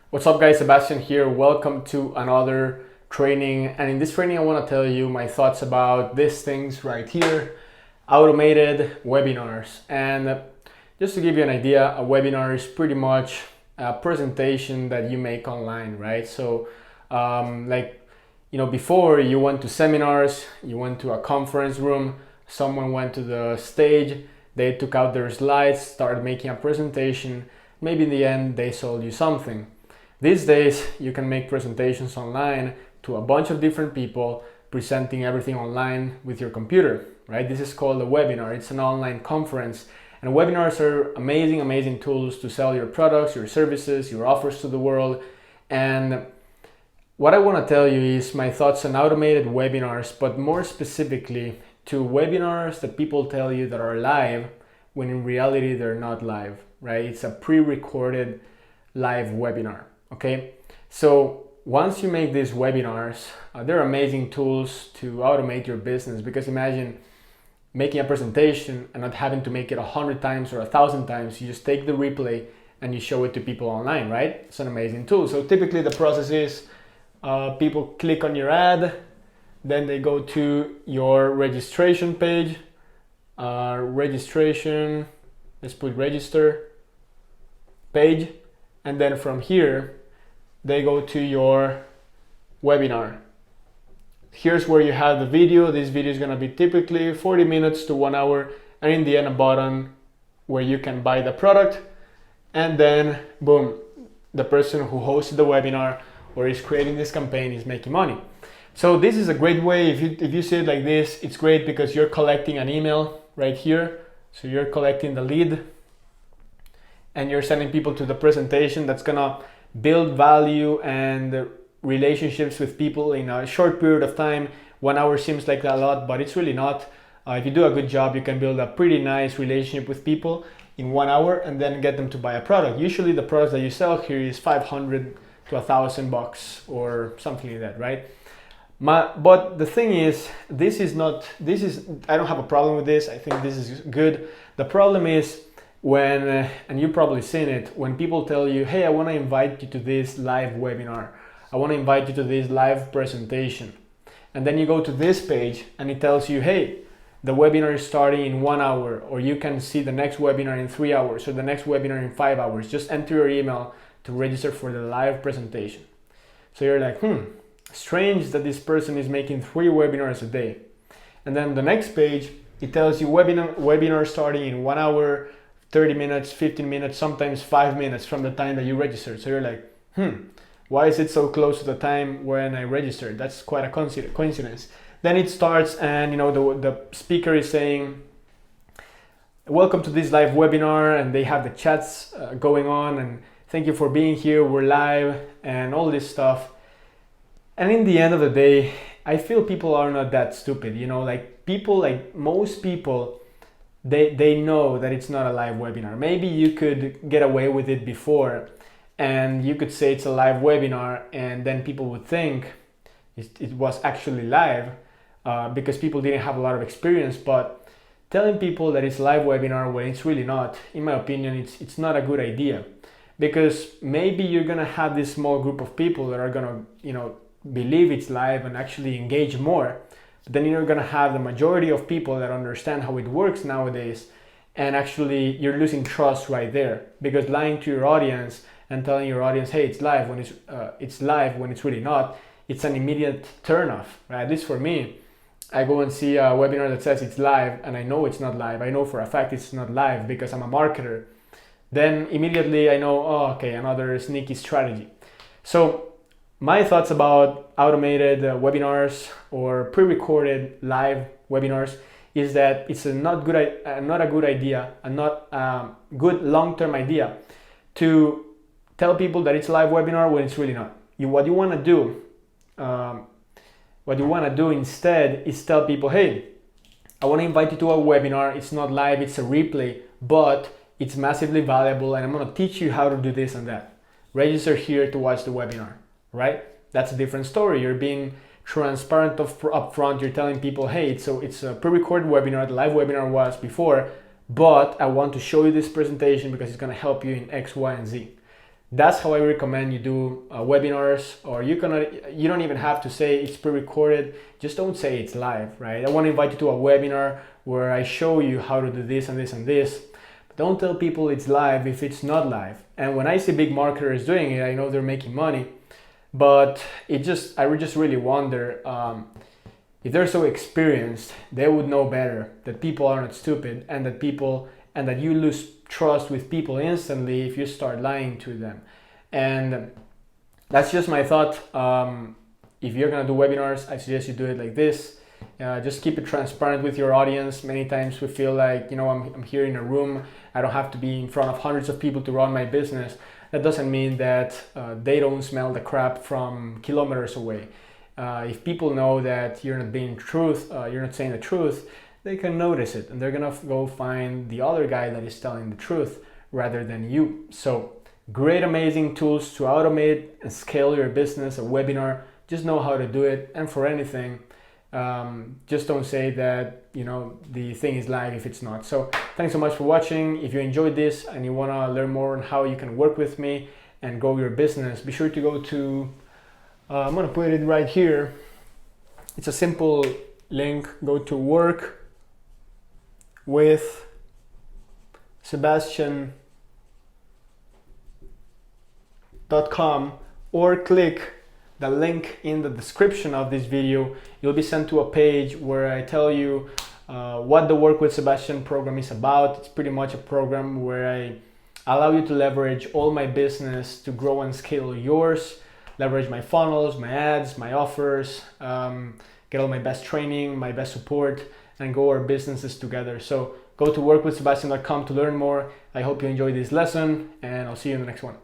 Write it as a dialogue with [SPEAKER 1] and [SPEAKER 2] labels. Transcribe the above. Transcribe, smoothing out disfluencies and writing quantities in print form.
[SPEAKER 1] What's up guys, Sebastian here. Welcome to another training. And in this training, I want to tell you my thoughts about these things right here, automated webinars. And just to give you an idea, a webinar is pretty much a presentation that you make online, right? So before you went to seminars, you went to a conference room, someone went to the stage, they took out their slides, started making a presentation. Maybe in the end, they sold you something. These days, you can make presentations online to a bunch of different people, presenting everything online with your computer, right? This is called a webinar. It's an online conference. And webinars are amazing, amazing tools to sell your products, your services, your offers to the world. And what I want to tell you is my thoughts on automated webinars, but more specifically to webinars that people tell you that are live when in reality they're not live, right? It's a pre-recorded live webinar. Okay, so once you make these webinars, they're amazing tools to automate your business, because imagine making a presentation and not having to make it 100 times or 1,000 times. You just take the replay and you show it to people online, right? It's an amazing tool. So typically the process is people click on your ad, then they go to your registration page, registration, let's put register page, and then from here they go to your webinar. Here's where you have the video. This video is going to be typically 40 minutes to 1 hour, and in the end a button where you can buy the product, and then boom, the person who hosted the webinar or is creating this campaign is making money. So this is a great way. If you see it like this, it's great because you're collecting an email right here. So you're collecting the lead and you're sending people to the presentation that's gonna build value and relationships with people in a short period of time. 1 hour seems like a lot, but it's really not. If you do a good job, you can build a pretty nice relationship with people in 1 hour and then get them to buy a product. Usually the product that you sell here is $500 to $1,000 or something like that, right? But the thing is, I don't have a problem with this. I think this is good. The problem is when, and you've probably seen it, when people tell you, hey, I want to invite you to this live webinar. I want to invite you to this live presentation. And then you go to this page and it tells you, hey, the webinar is starting in 1 hour, or you can see the next webinar in 3 hours, or the next webinar in 5 hours. Just enter your email to register for the live presentation. So you're like, strange that this person is making 3 webinars a day. And then the next page, it tells you webinar starting in 1 hour, 30 minutes, 15 minutes, sometimes 5 minutes from the time that you registered. So you're like, why is it so close to the time when I registered? That's quite a coincidence. Then it starts and the speaker is saying, welcome to this live webinar, and they have the chats going on, and thank you for being here, we're live, and all this stuff. And in the end of the day, I feel people are not that stupid, most people, they know that it's not a live webinar. Maybe you could get away with it before and you could say it's a live webinar, and then people would think it was actually live because people didn't have a lot of experience. But telling people that it's a live webinar when it's really not, in my opinion, it's not a good idea, because maybe you're gonna have this small group of people that are gonna believe it's live and actually engage more. But then you're gonna have the majority of people that understand how it works nowadays, and actually you're losing trust right there, because lying to your audience and telling your audience, hey, it's live when it's live when it's really not, it's an immediate turnoff, right? At least for me, I go and see a webinar that says it's live and I know it's not live. I know for a fact it's not live because I'm a marketer. Then immediately I know, oh, okay, another sneaky strategy. So my thoughts about automated webinars or pre-recorded live webinars is that it's not a good idea, and not a good long-term idea to tell people that it's a live webinar when it's really not. What you want to do instead is tell people, hey, I want to invite you to a webinar. It's not live, it's a replay, but it's massively valuable, and I'm going to teach you how to do this and that. Register here to watch the webinar. Right? That's a different story. You're being transparent up front. You're telling people, hey, it's a pre-recorded webinar. The live webinar was before, but I want to show you this presentation because it's going to help you in X, Y, and Z. That's how I recommend you do webinars. Or you don't even have to say it's pre-recorded. Just don't say it's live, right? I want to invite you to a webinar where I show you how to do this and this and this. But don't tell people it's live if it's not live. And when I see big marketers doing it, I know they're making money. But I just really wonder, if they're so experienced, they would know better that people are not stupid, and that you lose trust with people instantly if you start lying to them. And that's just my thought. If you're gonna do webinars, I suggest you do it like this. Just keep it transparent with your audience. Many times we feel like, I'm here in a room, I don't have to be in front of hundreds of people to run my business. That doesn't mean that they don't smell the crap from kilometers away. If people know that you're not you're not saying the truth, they can notice it, and they're gonna go find the other guy that is telling the truth rather than you. So great, amazing tools to automate and scale your business, a webinar. Just know how to do it. And for anything, just don't say that the thing is live if it's not. So thanks so much for watching. If you enjoyed this and you want to learn more on how you can work with me and grow your business, be sure to go to I'm gonna put it right here. It's a simple link. Go to Work with Sebastian.com, or click the link in the description of this video. You'll be sent to a page where I tell you what the Work with Sebastian program is about. It's pretty much a program where I allow you to leverage all my business to grow and scale yours. Leverage my funnels, my ads, my offers, get all my best training, my best support, and grow our businesses together. So go to workwithsebastian.com to learn more. I hope you enjoyed this lesson, and I'll see you in the next one.